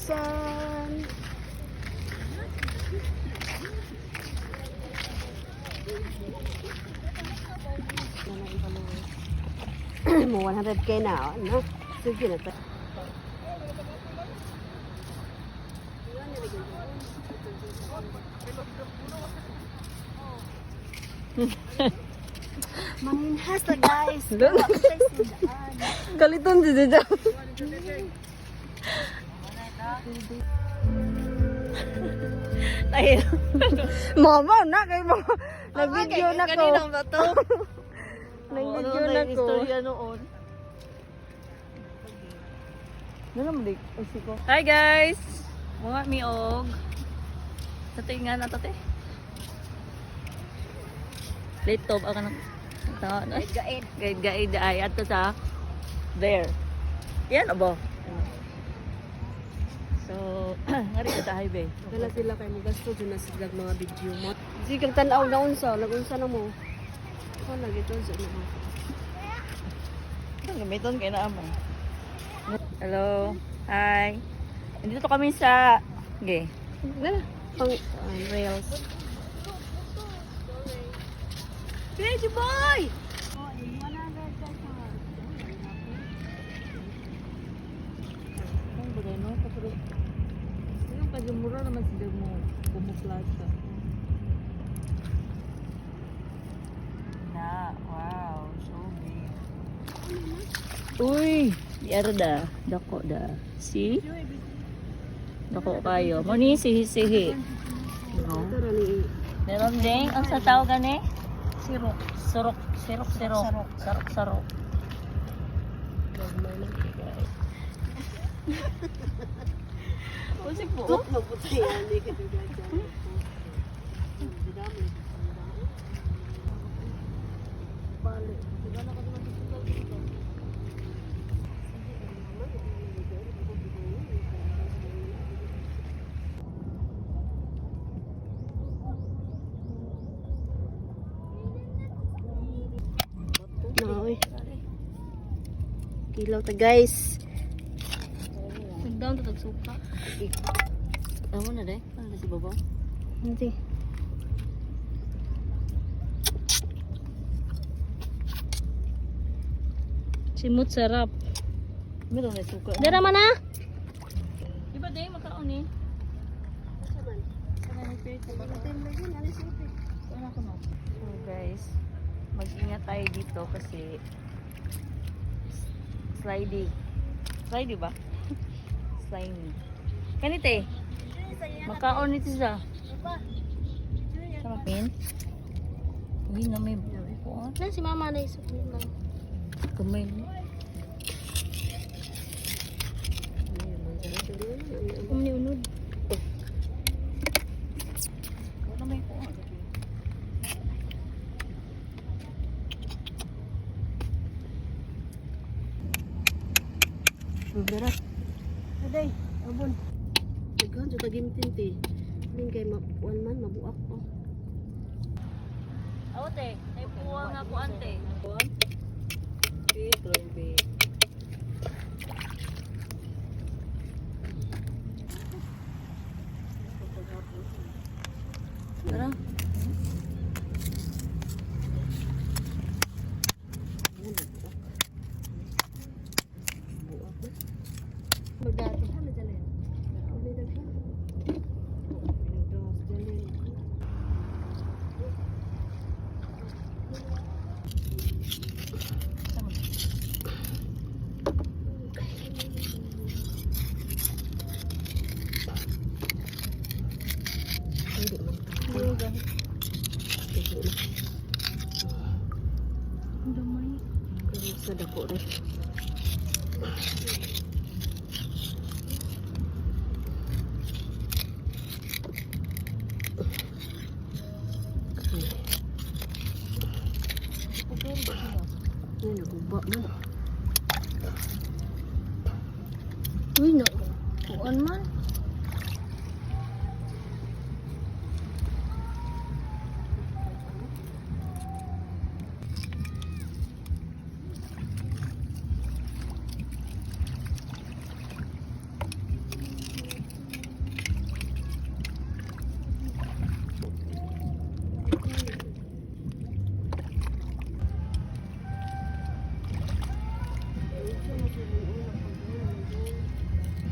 1,000. Mo 100k na, no? Sige na to. Manginhas na guys. Kaliton si Jaja. Tayo. Mama na kay mo. Nag-video na ko. Kaninang ba to? Nag-video na ko. Istorya noon. Nalamalik. Ay, Hi guys! Mga miog. Sa tingan na tate. Laptop ako na. Guide ay ato sa there. Yan abo. So, ngari ka sa highway. Dala sila kay mo gasto dyan na sila mga video mo. Sige kang tanaw na unsa. Lagunsa na mo. Oh, lagi to sa mo. Ang gamiton kay na amay. Hello. Hi. Dito kami sa Dala. Pang rails. Page boy! Ang bagay no? Pero yung pagmura naman sila mo bumuklasa. Na, wow, so big. Uy! Yara da. Dako da. See? Dako kayo. Muni sihi-sihi. No? Meron din. Ang sa tao gani? Sirok. Surok. Sirok. Sarok. Usik po. Naoy. Kilaw ta guys. Nagdown to tagsuka. Amo na deh. Ano na si Bobo? Hindi. Simut sarap. Meron na suka. Dara man na. Iba deh makaon eh. So guys, mag-ingat tayo dito kasi sliding. Sliding ba? Slimy. Kanite. Makaon ito siya. Sama pin. Uy na may buwan. Na si mama na isip mo. Kamay mo. Umni unod. Wala may buwan. Dara. Aday, abon. Daghan sa tagimtin ti. Ning kay one man mabuak ko. Awote, may buwan nga ko ante. Buwan? Grabe. Tara. Magdati. Sa dako rin. Ay, naguba man. Uy, nakuan man.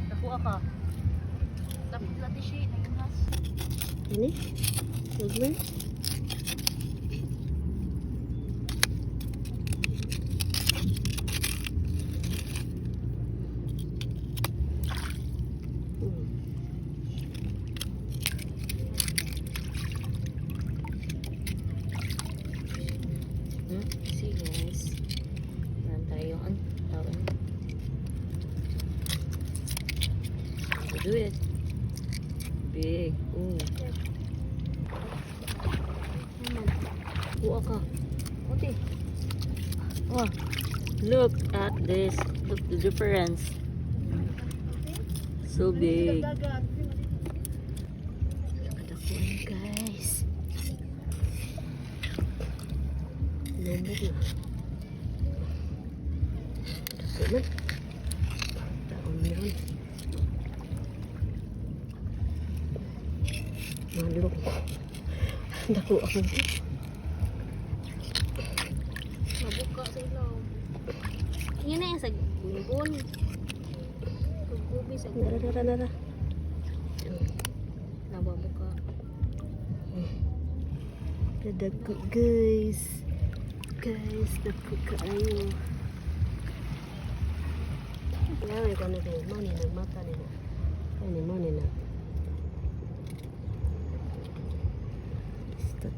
Nakuha ka. Dapat lati siya, nangyanas. Ini? Lagman? See guys. Meron tayo ang tawon. Do it. Big. Ooh. Kuha ka. Okay. Oh, look at this. Look the difference. So big. Look at the phone, guys. Lembut na. Dako man. Taon meron. Malok. Dako ako. Mabuka sa ilaw. Yan na yung sa gungun. Gugubi sa gungun. Nara. Nababuka. Dako guys. Guys, dako kaayo. Ngayon ko na din. Mani nagmata nila. Ay ni mani na. Stop.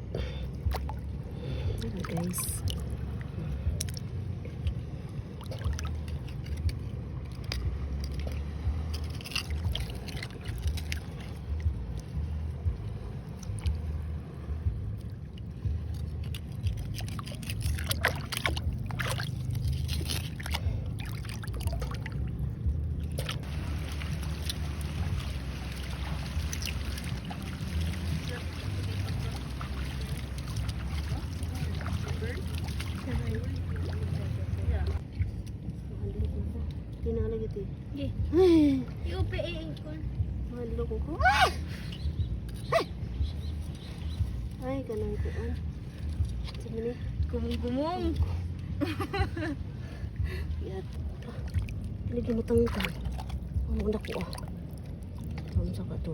Guys. Kinala gitu. Okay. Iupi ko. Mahalo ko ko. Ay, kanang kuan. Sabi ni, Gumong-gumong. yat. Lagi mo tangkang. Ang muna ko ah. Tama sa ka to.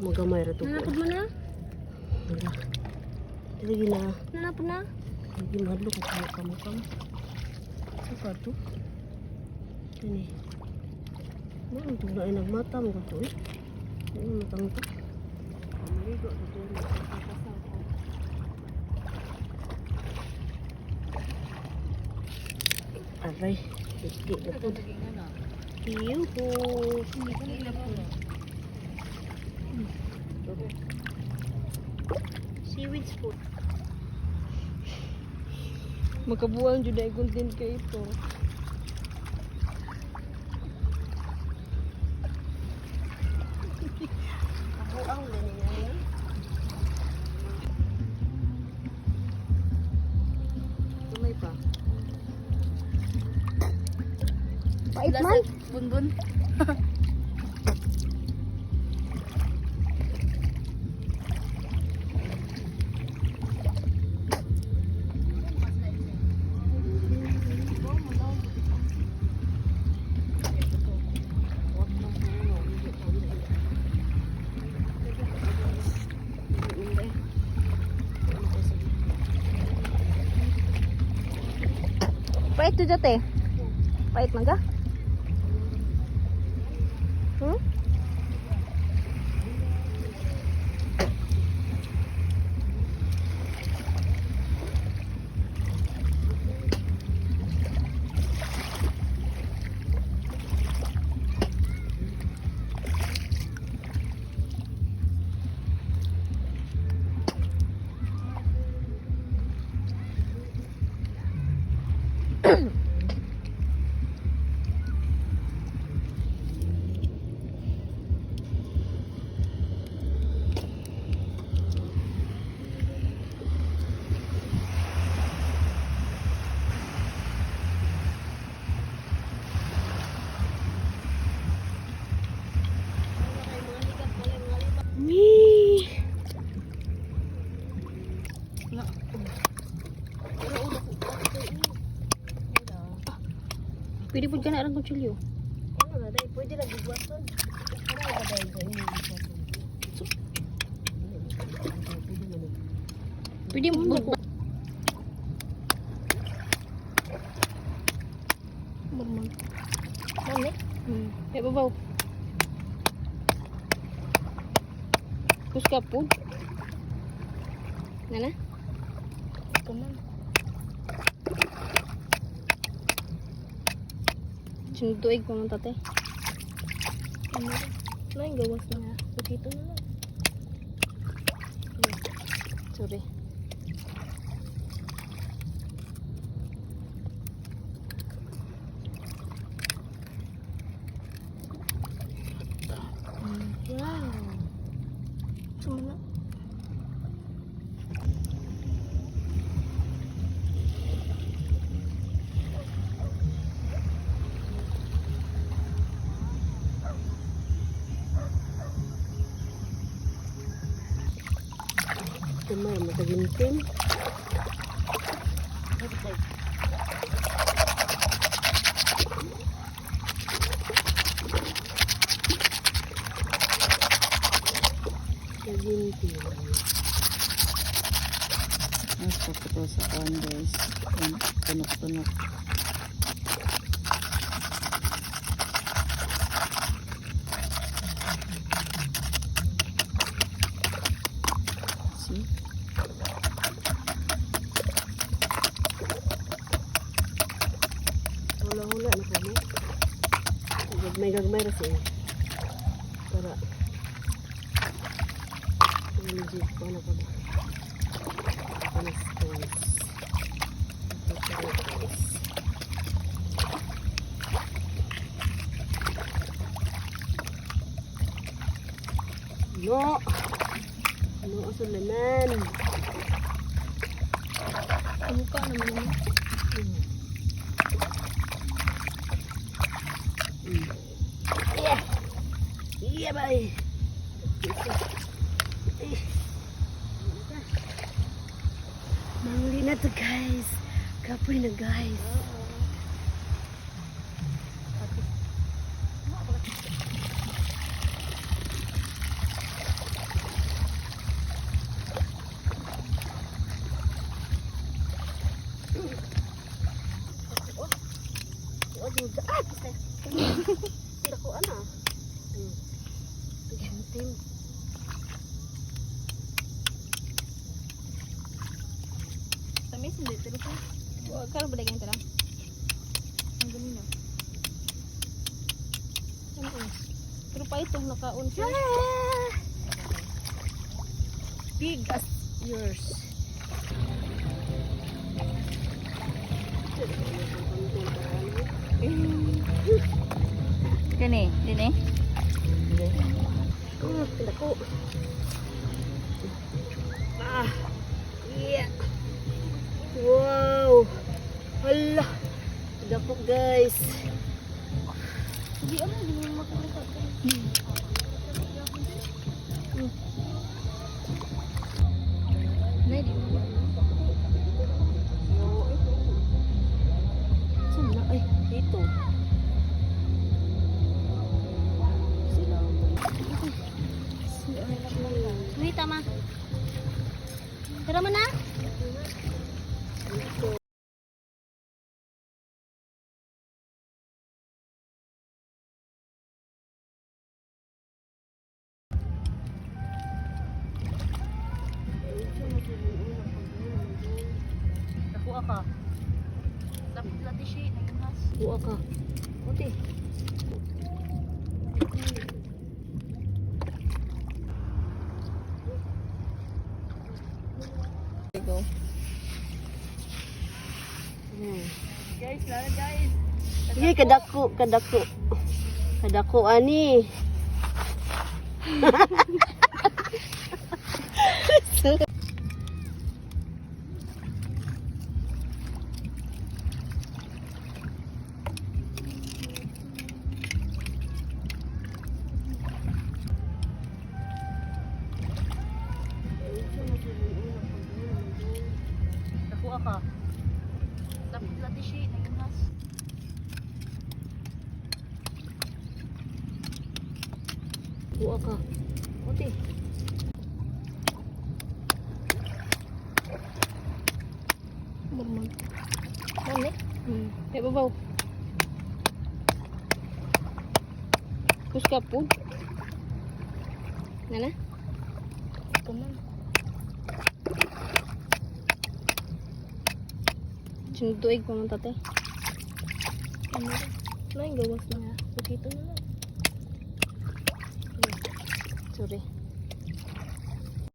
Magamay ra to. Nanapod mo na? Wala. Lagi na. Nanapod na? Lagi mahalo ko kamu. Sa ka to. Ini. Ano ito na ay nagmata mo ka to eh. Ano matang to? Maligo ko to. Nakakasal ko. Aray. Hindi na po. Yuhu. Seaweed food. Makabuang jud ay content kay ito. Kabuang din niya. Tumay pa. Pait man. Bunbun. Pait tu jate. Pait man ka? Hmm? Pwede po ka na ang kutsilyo. Ano na dai pwede ra gigwason. Ano ba dai ko ini gigwason. Pwede mo mag... Normal. Ano? Ya babaw. Puska po. Nana? Kaman. Sinutuig pa man tate. Ano? Lain gawas na. Dito na lang. Sorry. Wow. Sumala. Kamay matagintim. Tagintim. Mas papito sa kawan guys. Yan, tunok-tunok. See? Hula-hula na kami. Gagmay-gagmay ra siya. Para legit pa na kami. Panas guys. No! Ano ang laman? Mukha naman naman. Yeah! Yeah, bye! Manghuli na to guys. Kapoy na guys. Tidak ko ana. Gantim. Tamis hindi pero po. Karo ba dagang tara? Ang ganun na. Ano? Pero pa itong nakaon siya. Big as yours. Kani, dini. Tidak ko. Ah. Yeah. Wow. Hala. Tidak ko guys. Hindi ano, hindi mo makalipat. Nay, di mo. Saan na? Ay, dito. Uy, tama. Tara mo na. Nakuha ka. Lapit natin siya. Naging Buwa ka. Buti. Go. Guys, lalo guys. Sige, kadako, kadako. Kadako ani. Nakuha ka. Lapit natin siya. Naging Buwa ka. Ote. Normal. Ano eh? Kaya babaw. Puska po. Nana? Come on. Sinutuig pa man tate. Ano ba? Ano yung gawas na? Pukito na lang. Sorry.